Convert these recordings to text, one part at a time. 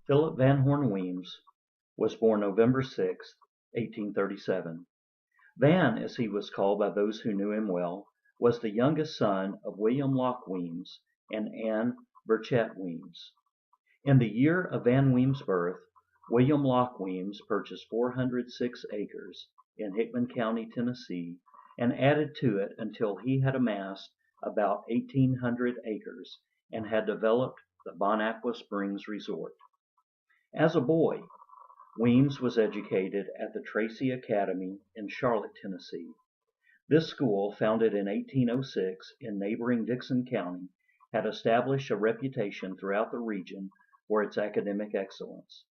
Philip Van Horn Weems was born November 6, 1837. Van, as he was called by those who knew him well, was the youngest son of William Locke Weems and Anne Burchett Weems. In the year of Van Weems' birth, William Locke Weems purchased 406 acres in Hickman County, Tennessee, and added to it until he had amassed about 1,800 acres and had developed the Bonacqua Springs Resort. As a boy, Weems was educated at the Tracy Academy in Charlotte, Tennessee. This school, founded in 1806 in neighboring Dickson County, had established a reputation throughout the region for its academic excellence.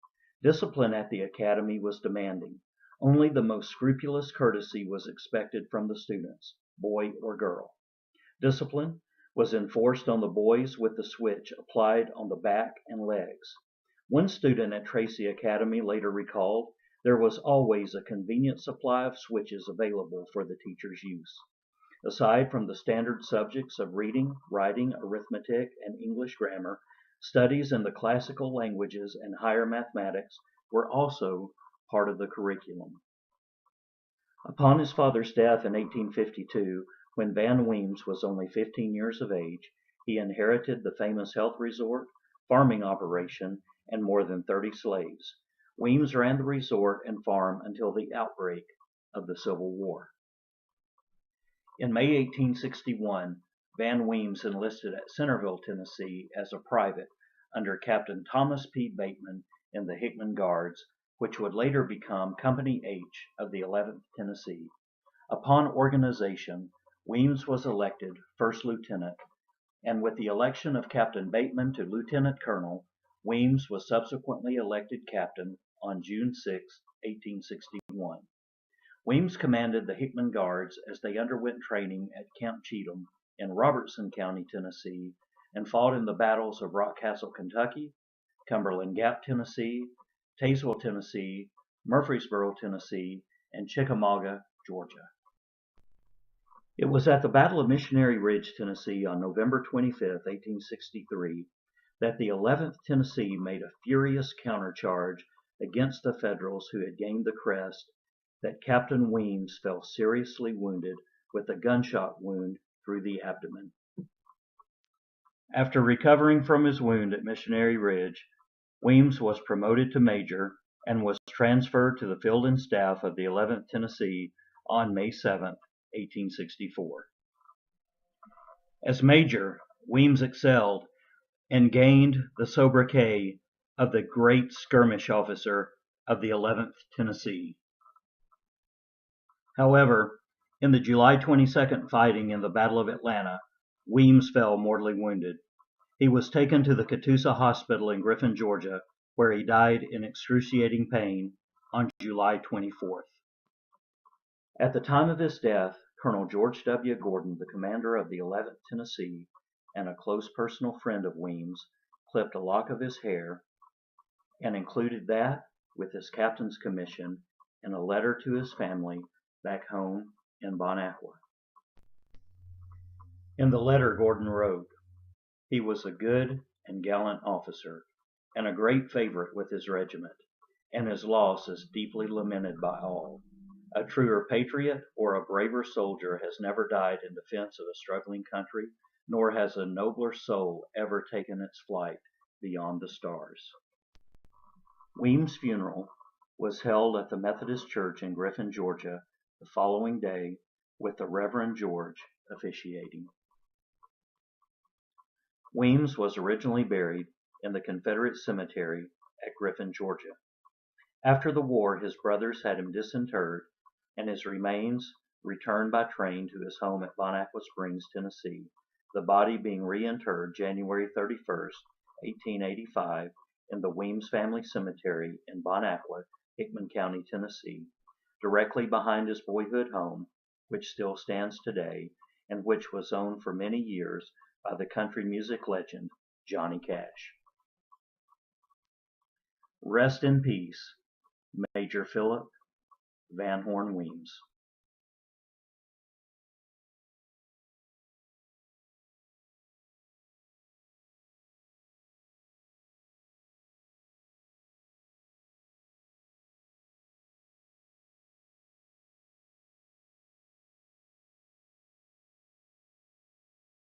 Discipline at the academy was demanding. Only the most scrupulous courtesy was expected from the students, boy or girl. Discipline was enforced on the boys with the switch applied on the back and legs. One student at Tracy Academy later recalled, there was always a convenient supply of switches available for the teacher's use. Aside from the standard subjects of reading, writing, arithmetic, and English grammar, studies in the classical languages and higher mathematics were also part of the curriculum. Upon his father's death in 1852, when Van Weems was only 15 years of age, he inherited the famous health resort, farming operation, and more than 30 slaves. Weems ran the resort and farm until the outbreak of the Civil War. In May 1861, Van Weems enlisted at Centerville, Tennessee as a private under Captain Thomas P. Bateman in the Hickman Guards, which would later become Company H of the 11th Tennessee. Upon organization, Weems was elected first lieutenant, and with the election of Captain Bateman to lieutenant colonel, Weems was subsequently elected captain on June 6, 1861. Weems commanded the Hickman Guards as they underwent training at Camp Cheatham in Robertson County, Tennessee, and fought in the battles of Rock Castle, Kentucky, Cumberland Gap, Tennessee, Tazewell, Tennessee, Murfreesboro, Tennessee, and Chickamauga, Georgia. It was at the Battle of Missionary Ridge, Tennessee on November 25, 1863, that the 11th Tennessee made a furious countercharge against the Federals who had gained the crest, that Captain Weems fell seriously wounded with a gunshot wound through the abdomen. After recovering from his wound at Missionary Ridge, Weems was promoted to major and was transferred to the field and staff of the 11th Tennessee on May 7, 1864. As major, Weems excelled and gained the sobriquet of the Great Skirmish Officer of the 11th Tennessee. However, in the July 22nd fighting in the Battle of Atlanta, Weems fell mortally wounded. He was taken to the Catoosa Hospital in Griffin, Georgia, where he died in excruciating pain on July 24th. At the time of his death, Colonel George W. Gordon, the commander of the 11th Tennessee and a close personal friend of Weems, clipped a lock of his hair and included that with his captain's commission in a letter to his family back home in Bonacqua. In the letter, Gordon wrote, "He was a good and gallant officer, and a great favorite with his regiment, and his loss is deeply lamented by all. A truer patriot or a braver soldier has never died in defense of a struggling country, nor has a nobler soul ever taken its flight beyond the stars." Weems' funeral was held at the Methodist Church in Griffin, Georgia, the following day, with the Reverend George officiating. Weems was originally buried in the Confederate cemetery at Griffin, Georgia. After the war, his brothers had him disinterred, and his remains returned by train to his home at Bonacqua Springs, Tennessee, the body being reinterred January 31st, 1885, in the Weems family cemetery in Bonacqua, Hickman County, Tennessee, directly behind his boyhood home, which still stands today, and which was owned for many years by the country music legend Johnny Cash. Rest in peace, Major Philip Van Horn Weems.